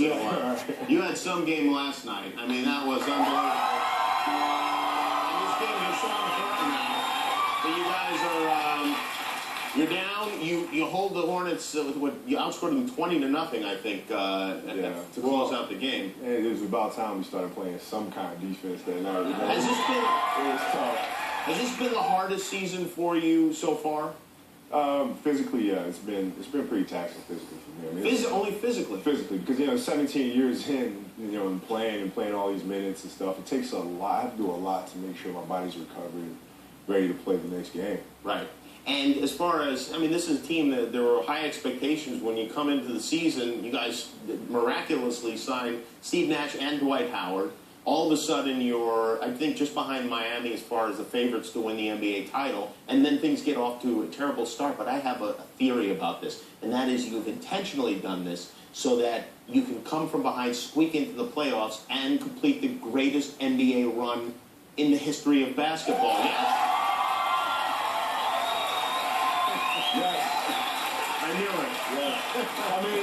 what it was. You had some game last night. I mean, that was unbelievable. And this game is so important now. But you guys are, you're down. You hold the Hornets. You outscored them 20-0, I think, to close out the game. It was about time we started playing some kind of defense that night. Has this been the hardest season for you so far? Physically, yeah, it's been pretty taxing physically for me. I mean, only physically? Physically, because 17 years in, and playing all these minutes and stuff, it takes a lot. I have to do a lot to make sure my body's recovered and ready to play the next game. Right. And as far as, I mean, this is a team that there were high expectations when you come into the season. You guys miraculously signed Steve Nash and Dwight Howard. All of a sudden, you're, I think, just behind Miami as far as the favorites to win the NBA title, and then things get off to a terrible start. But I have a theory about this, and that is you've intentionally done this so that you can come from behind, squeak into the playoffs, and complete the greatest NBA run in the history of basketball. Yes. I knew it. Yeah. I mean,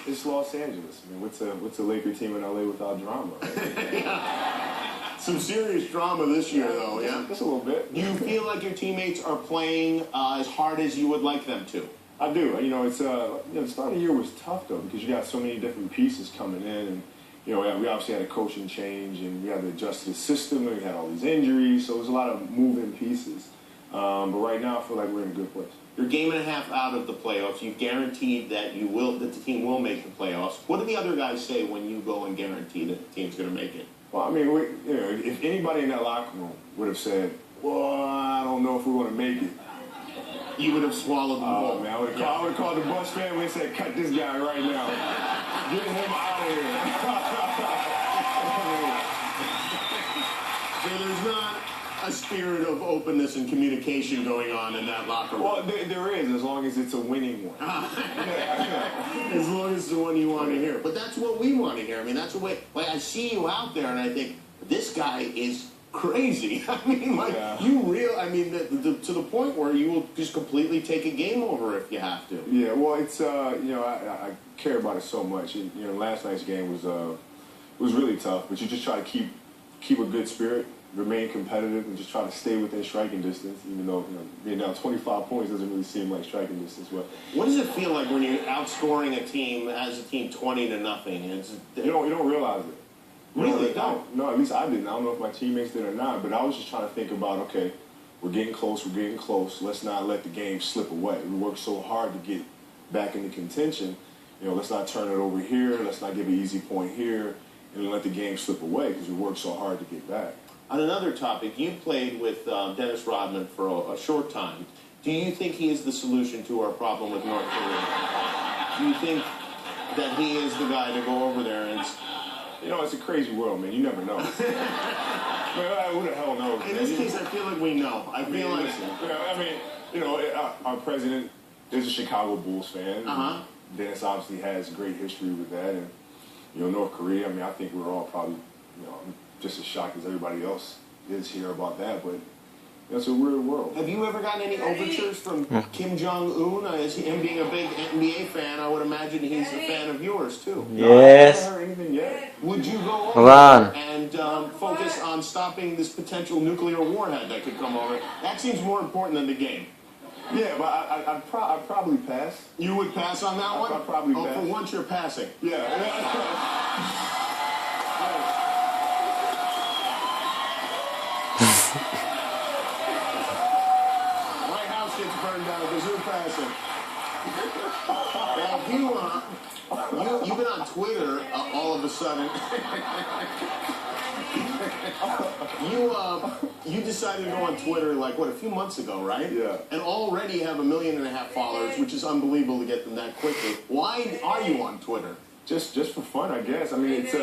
it's Los Angeles. I mean, what's a Laker team in LA without drama? Right? Yeah. Some serious drama this year, though. Yeah, just a little bit. Do you feel like your teammates are playing as hard as you would like them to? I do. It's the start of the year was tough though because you got so many different pieces coming in, and we obviously had a coaching change, and we had to adjust to the system, and we had all these injuries, so it was a lot of moving pieces. But right now, I feel like we're in a good place. You're a game and a half out of the playoffs. You've guaranteed that the team will make the playoffs. What do the other guys say when you go and guarantee that the team's going to make it? Well, I mean, if anybody in that locker room would have said, "Well, I don't know if we're going to make it," you would have swallowed the whole. Man, I would have called the Bucks family and said, "Cut this guy right now. Get him out of here." So there's not a spirit of openness and communication going on in that locker room. Well, there is, as long as it's a winning one. As long as it's the one you want to hear. But that's what we want to hear. I mean, that's the way. Like, I see you out there, and I think this guy is crazy. I mean, to the point where you will just completely take a game over if you have to. Yeah, well, it's I care about it so much. Last night's game was really tough, but you just try to keep a good spirit, remain competitive, and just try to stay within striking distance, even though being down 25 points doesn't really seem like striking distance. But what does it feel like when you're outscoring a team 20-0? You don't realize it. Really? No, at least I didn't. I don't know if my teammates did or not, but I was just trying to think about, okay, we're getting close. Let's not let the game slip away. We worked so hard to get back into contention. Let's not turn it over here. Let's not give an easy point here and let the game slip away because we worked so hard to get back. On another topic, you played with Dennis Rodman for a short time. Do you think he is the solution to our problem with North Korea? Do you think that he is the guy to go over there and... it's a crazy world, man. You never know. Who the hell knows? In this case, I feel like we know. Our president is a Chicago Bulls fan. Uh-huh. Dennis obviously has great history with that. And, North Korea, I think we're all probably, just as shocked as everybody else is here about that. But it's a weird world. Have you ever gotten any overtures from Kim Jong-un? As him being a big NBA fan, I would imagine he's a fan of yours, too. Yes. I haven't heard anything yet. Would you go Hold on. and focus on stopping this potential nuclear warhead that could come over? That seems more important than the game. Yeah, but I'd probably pass. You would pass on that one? I'd probably pass. For once you're passing. Yeah. White House gets burned down because you're passing. Now, you've been on Twitter all of a sudden. You decided to go on Twitter a few months ago, right? Yeah. And already have 1.5 million followers, which is unbelievable to get them that quickly. Why are you on Twitter? Just for fun, I guess. I mean, it's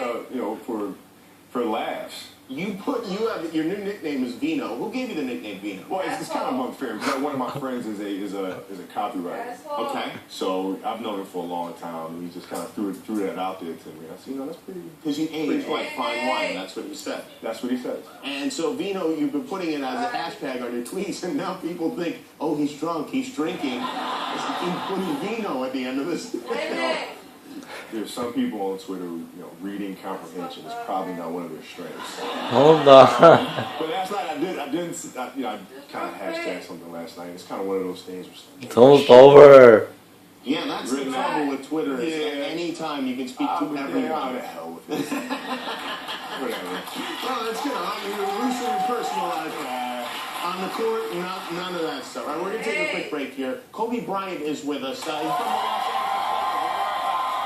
for laughs. You have your new nickname is Vino. Who gave you the nickname Vino? Well, it's kind of unfair because one of my friends is a copywriter. Okay. So I've known him for a long time, and he just kind of threw that out there to me. I said, that's pretty. Because you age like fine wine. That's what he said. That's what he says. And so Vino, you've been putting it as a hashtag on your tweets, and now people think, oh, he's drunk, he's drinking. He's putting Vino at the end of this. there's some people on Twitter who, reading comprehension is probably not one of their strengths. Hold on. But last night I kind of hashtagged something last night. It's kind of one of those things. It's almost over. Yeah, that's the trouble with Twitter. Is anytime you can speak to everyone. Out of hell with it. Whatever. Well, that's good. You're losing your personal life. On the court, none of that stuff. All right, we're going to take a quick break here. Koby Bryant is with us. He's from the Los